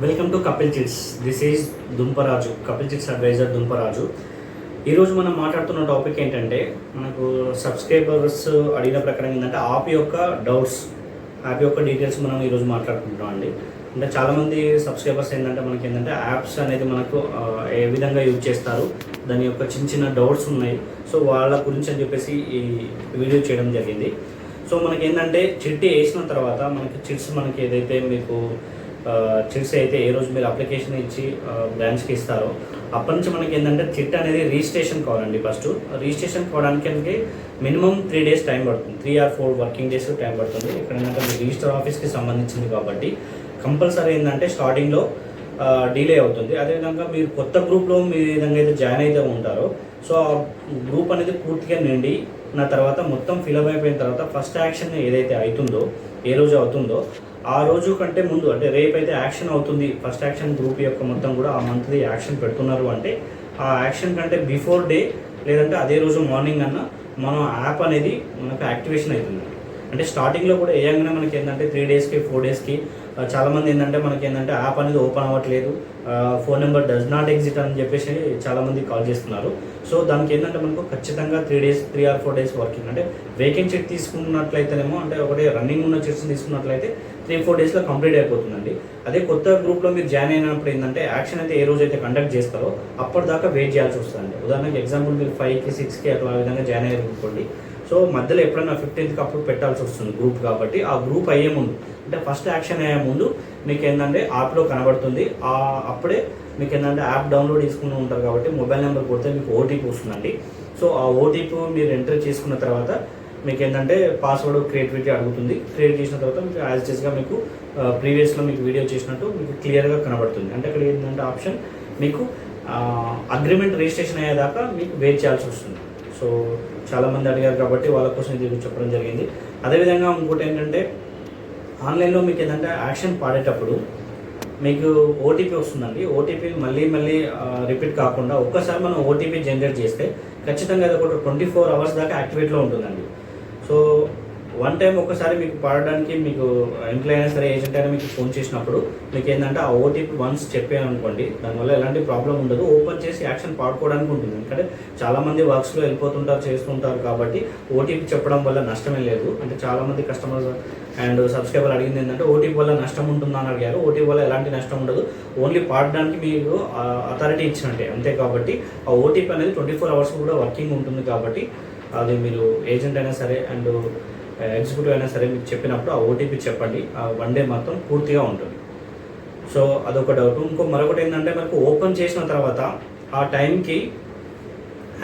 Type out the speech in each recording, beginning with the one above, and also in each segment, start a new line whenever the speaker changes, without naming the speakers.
Welcome to Kapil Chits. This is Dumparaju, Kapil Chits advisor Dumparaju. ఈరోజు మనం మాట్లాడుతున్న టాపిక్ ఏంటంటే, మనకు సబ్స్క్రైబర్స్ అడిగిన ప్రకారం ఏంటంటే యాప్ యొక్క డౌట్స్, యాప్ యొక్క డీటెయిల్స్ మనం ఈరోజు మాట్లాడుకుంటున్నాం అండి. అంటే చాలామంది సబ్స్క్రైబర్స్ ఏంటంటే మనకి ఏంటంటే యాప్స్ అనేది మనకు ఏ విధంగా యూజ్ చేస్తారు, దాని యొక్క చిన్న చిన్న డౌట్స్ ఉన్నాయి. సో వాళ్ళ గురించి అని చెప్పేసి ఈ వీడియో చేయడం జరిగింది. సో మనకి ఏంటంటే చిట్టి వేసిన తర్వాత మనకి చిట్స్ మనకి ఏదైతే మీకు చిట్స్ అయితే ఏ రోజు మీరు అప్లికేషన్ ఇచ్చి బ్రాంచ్కి ఇస్తారో అప్పటి నుంచి మనకి ఏంటంటే చిట్ అనేది రిజిస్ట్రేషన్ కావాలండి. ఫస్ట్ రిజిస్ట్రేషన్ కావడానికి మినిమం 3 days టైం పడుతుంది, 3 or 4 వర్కింగ్ డేస్ టైం పడుతుంది. ఇక్కడ ఏంటంటే మీ రిజిస్టర్ ఆఫీస్కి సంబంధించింది కాబట్టి కంపల్సరీ ఏంటంటే స్టార్టింగ్లో డిలే అవుతుంది. అదేవిధంగా మీరు కొత్త గ్రూప్లో మీ విధంగా అయితే జాయిన్ అయితే ఉంటారో సో ఆ గ్రూప్ అనేది పూర్తిగా నిండి నా తర్వాత మొత్తం ఫిలప్ అయిపోయిన తర్వాత ఫస్ట్ యాక్షన్ ఏదైతే అవుతుందో, ఏ రోజు అవుతుందో ఆ రోజు కంటే ముందు, అంటే రేపు అయితే యాక్షన్ అవుతుంది, ఫస్ట్ యాక్షన్ గ్రూప్ యొక్క మొత్తం కూడా ఆ మంత్లీ యాక్షన్ పెడుతున్నారు అంటే ఆ యాక్షన్ కంటే బిఫోర్ డే లేదంటే అదే రోజు మార్నింగ్ అన్న మనం యాప్ అనేది మనకు యాక్టివేషన్ అవుతుంది. అంటే స్టార్టింగ్లో కూడా వేయంగానే మనకి ఏంటంటే 3 daysకి 4 daysకి చాలామంది ఏంటంటే మనకి ఏంటంటే యాప్ అనేది ఓపెన్ అవ్వట్లేదు, phone number does not exit అని చెప్పేసి చాలామంది కాల్ చేస్తున్నారు. సో దానికి ఏంటంటే మనకు ఖచ్చితంగా 3 or 4 days వర్కింగ్, అంటే వేకెంట్ చెక్ తీసుకున్నట్లయితేనేమో అంటే ఒకటి రన్నింగ్ ఉన్న చెక్స్ తీసుకున్నట్లయితే 3-4 daysలో కంప్లీట్ అయిపోతుందండి. అదే కొత్త గ్రూప్లో మీరు జాయిన్ అయినప్పుడు ఏంటంటే యాక్షన్ అయితే ఏ రోజు అయితే కండక్ట్ చేస్తారో అప్పటిదాకా వెయిట్ చేయాల్సి వస్తుందండి. ఉదాహరణకి ఎగ్జాంపుల్ మీరు 5కి 6కి అట్లా ఆ విధంగా జాయిన్ అయ్యారనుకోండి, సో మధ్యలో ఎప్పుడైనా 15th అప్పుడు పెట్టాల్సి వస్తుంది గ్రూప్. కాబట్టి ఆ గ్రూప్ అయ్యే ముందు, అంటే ఫస్ట్ యాక్షన్ అయ్యే ముందు మీకు ఏంటంటే యాప్లో కనబడుతుంది. అప్పుడే మీకు ఏంటంటే యాప్ డౌన్లోడ్ చేసుకుని ఉంటారు కాబట్టి మొబైల్ నెంబర్ కొడితే మీకు ఓటీపీ వస్తుందండి. సో ఆ ఓటీపీ మీరు ఎంటర్ చేసుకున్న తర్వాత మీకు ఏంటంటే పాస్వర్డ్ క్రియేటివిటీ అడుగుతుంది. క్రియేట్ చేసిన తర్వాత మీకు యాజ్ ఇట్స్గా మీకు ప్రీవియస్లో మీకు వీడియో చేసినట్టు మీకు క్లియర్గా కనబడుతుంది. అంటే ఇక్కడ ఏంటంటే ఆప్షన్ మీకు అగ్రిమెంట్ రిజిస్ట్రేషన్ అయ్యేదాకా మీకు వెయిట్ చేయాల్సి వస్తుంది. సో చాలామంది అడిగారు కాబట్టి వాళ్ళ కోసం ఇది చెప్పడం జరిగింది. అదేవిధంగా ఇంకోటి ఏంటంటే ఆన్లైన్లో మీకు ఏంటంటే యాక్షన్ పాడేటప్పుడు మీకు ఓటీపీ వస్తుందండి. ఓటీపీ మళ్ళీ రిపీట్ కాకుండా ఒక్కసారి మనం ఓటీపీ జనరేట్ చేస్తే ఖచ్చితంగా అది ఒక 24 hours దాకా యాక్టివేట్లో ఉంటుందండి. సో వన్ టైం ఒకసారి మీకు పాడడానికి మీకు ఎంప్లాయ్ అయినా సరే ఏజెంట్ అయినా మీకు ఫోన్ చేసినప్పుడు మీకు ఏంటంటే ఆ ఓటీపీ వన్స్ చెప్పాను అనుకోండి, దానివల్ల ఎలాంటి ప్రాబ్లం ఉండదు. ఓపెన్ చేసి యాక్షన్ పాడుకోవడానికి ఉంటుంది. ఎందుకంటే చాలామంది వర్క్స్లో వెళ్ళిపోతుంటారు, చేస్తుంటారు కాబట్టి ఓటీపీ చెప్పడం వల్ల నష్టమే లేదు. అంటే చాలామంది కస్టమర్స్ అండ్ సబ్స్క్రైబర్ అడిగింది ఏంటంటే ఓటీపీ వల్ల నష్టం ఉంటుందని అడిగారు. ఓటీపీ వల్ల ఎలాంటి నష్టం ఉండదు, ఓన్లీ పాడడానికి మీకు అథారిటీ ఇచ్చినట్టే అంతే. కాబట్టి ఆ ఓటీపీ అనేది 24 hours కూడా వర్కింగ్ ఉంటుంది. కాబట్టి అది మీరు ఏజెంట్ అయినా సరే అండ్ ఎగ్జిక్యూటివ్ అయినా సరే మీకు చెప్పినప్పుడు ఆ ఓటీపీ చెప్పండి. ఆ 1 day మొత్తం పూర్తిగా ఉంటుంది. సో అదొక డౌట్. మరొకటి ఏంటంటే మనకు ఓపెన్ చేసిన తర్వాత ఆ టైంకి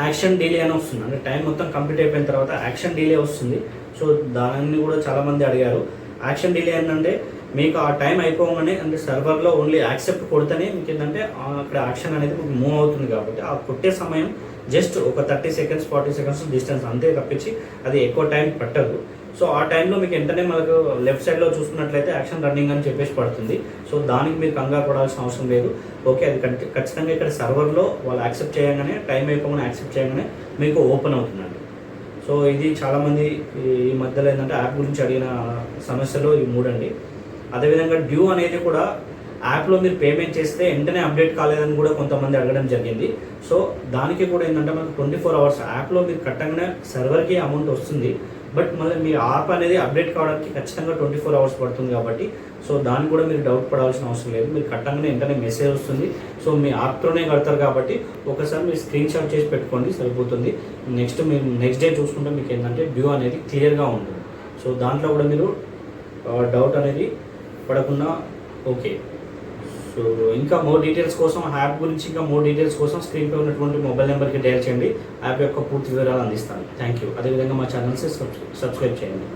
యాక్షన్ డిలే అని వస్తుంది. అంటే టైం మొత్తం కంప్లీట్ అయిపోయిన తర్వాత యాక్షన్ డిలే వస్తుంది. సో దాన్ని కూడా చాలామంది అడిగారు. యాక్షన్ డిలే ఏంటంటే మీకు ఆ టైం అయిపోగానే అంటే సర్వర్లో ఓన్లీ యాక్సెప్ట్ కొడితేనే మీకు ఏంటంటే అక్కడ యాక్షన్ అనేది మీకు మూవ్ అవుతుంది. కాబట్టి ఆ కొట్టే సమయం జస్ట్ ఒక 30 seconds 40 seconds డిస్టెన్స్ అంతే తప్పించి అది ఎక్కువ టైం పట్టదు. సో ఆ టైంలో మీకు వెంటనే మనకు లెఫ్ట్ సైడ్లో చూసుకున్నట్లయితే యాక్షన్ రన్నింగ్ అని చెప్పేసి పడుతుంది. సో దానికి మీరు కంగారు పడాల్సిన అవసరం లేదు. ఓకే, అది ఖచ్చితంగా ఇక్కడ సర్వర్లో వాళ్ళు యాక్సెప్ట్ చేయగానే టైం అయిపోగానే యాక్సెప్ట్ చేయగానే మీకు ఓపెన్ అవుతుందండి. సో ఇది చాలామంది ఈ మధ్యలో ఏంటంటే యాప్ గురించి అడిగిన సమస్యలు ఈ 3 అండి. అదేవిధంగా డ్యూ అనేది కూడా యాప్లో మీరు పేమెంట్ చేస్తే వెంటనే అప్డేట్ కాలేదని కూడా కొంతమంది అడగడం జరిగింది. సో దానికి కూడా ఏంటంటే మనకు 24 hours యాప్లో మీరు కట్టగానే సర్వర్కి అమౌంట్ వస్తుంది. బట్ మళ్ళీ మీ యాప్ అనేది అప్డేట్ కావడానికి ఖచ్చితంగా 24 hours పడుతుంది. కాబట్టి సో దాన్ని కూడా మీరు డౌట్ పడాల్సిన అవసరం లేదు. మీరు కట్టగానే వెంటనే మెసేజ్ వస్తుంది. సో మీ యాప్తోనే కడతారు కాబట్టి ఒకసారి మీరు స్క్రీన్ షాట్ చేసి పెట్టుకోండి, సరిపోతుంది. మీరు నెక్స్ట్ డే చూసుకుంటే మీకు ఏంటంటే డ్యూ అనేది క్లియర్గా ఉంటుంది. సో దాంట్లో కూడా మీరు డౌట్ అనేది పడకుండా ఓకే. సో ఇంకా మోర్ డీటెయిల్స్ కోసం యాప్ గురించి ఇంకా మోర్ డీటెయిల్స్ కోసం స్క్రీన్పై ఉన్నటువంటి మొబైల్ నెంబర్కి డయల్ చేయండి. యాప్ యొక్క పూర్తి వివరాలు అందిస్తాను. Thank you. అదేవిధంగా మా ఛానల్స్ సబ్స్క్రైబ్ చేయండి.